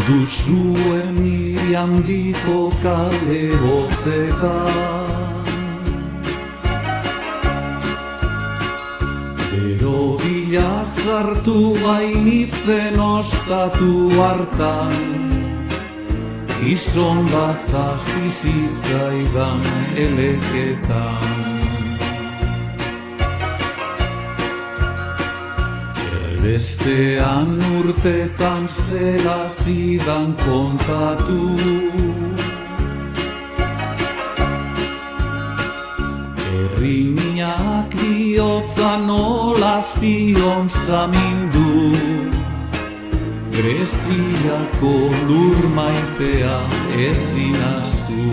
Duzuen hiri handiko kale hotzetan, bero bila sartu bainitzen ostatu hartan, gizon bat hasi zitzaidan eleketan. Bestean urtetan zela zidan kontatu, erriniak bihotza nola zion zamindu, Greziako lur maitea ezin ahaztu.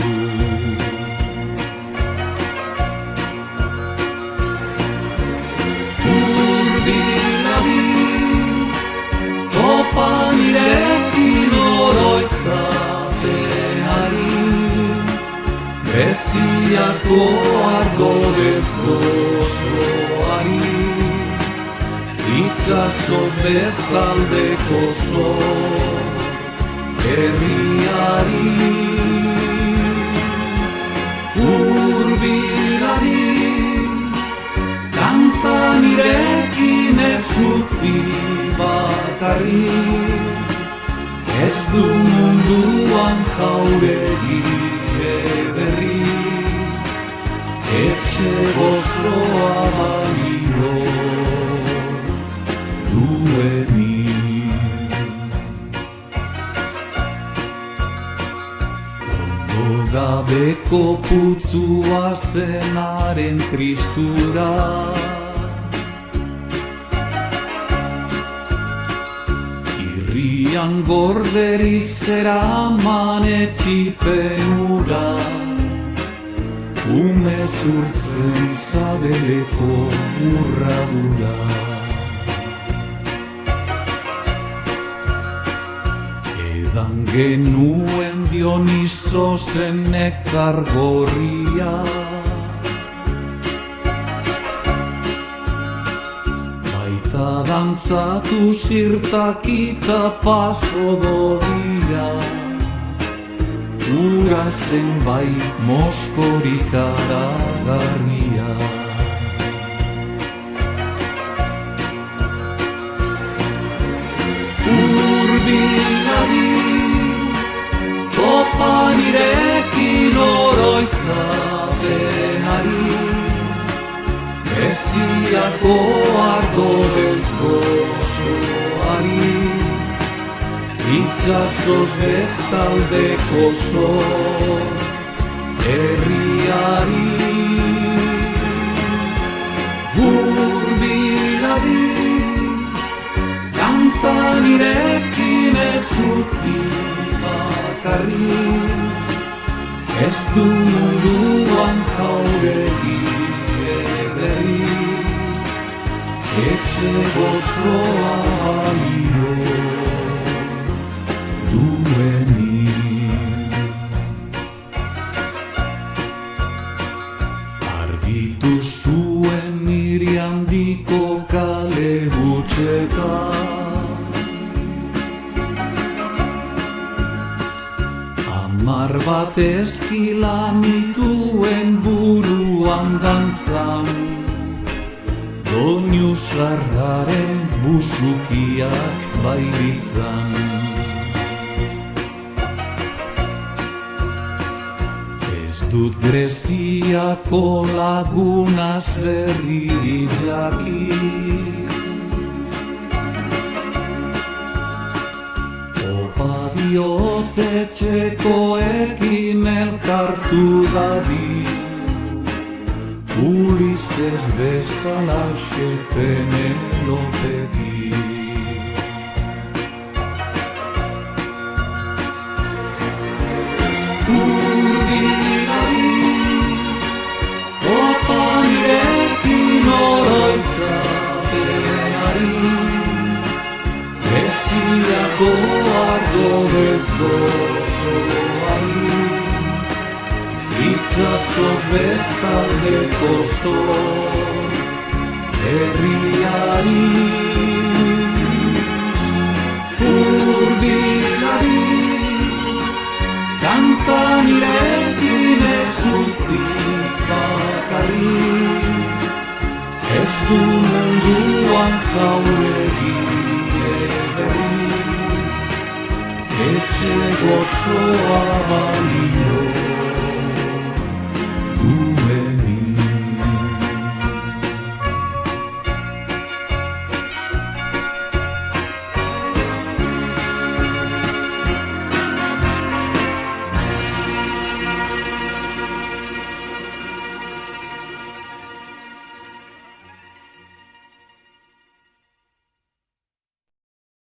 Topa nirekin oroitzapenari, Greziako ardo bezgozoari, itxasoz bestaldeko zor herriari. Hurbilari, kanta nirekin ez utzi bakarrik, ez du munduan jauregi ederri, etxe gozoa balio duenik. Ondo gabeko putzua zenaren tristura, irrian gorderik zeraman etxipen hura, umez urtzen sabeleko urradura. Edan genuen Dionisosen nektar gorria, baita dantzatu zirtakita paso doria, ura zen bai moskorik aragarria. Hurbilari, topa nirekin oroitzapenari, Greziako ardo beltzgozoari, itxasoz bestaldeko zor herriari. Hurbilari, kanta nirekin ez utzi bakarrik, ez du munduan jauregi ederri, etxe gozoa balio duenik. Argitu zuen hiri handiko kale hutsetan, 10 bat ezkila nituen buruan dantzan, doinu sarraren busukiak bailitzan. Ez dut Greziako lagunaz berririk jakin, opa diote txekoekin elkartu dadin, Ulises bezalaxe Penelopedi. Hurbilari, topa nirekin oroitzapenari, Greziako ardo beltzgozoari, itxasoz bestaldeko zor herriari. Hurbilari, Eta nirekin ez utzi bakarrik, ez du munduan jauregi ederrik, etxe gozoa balio.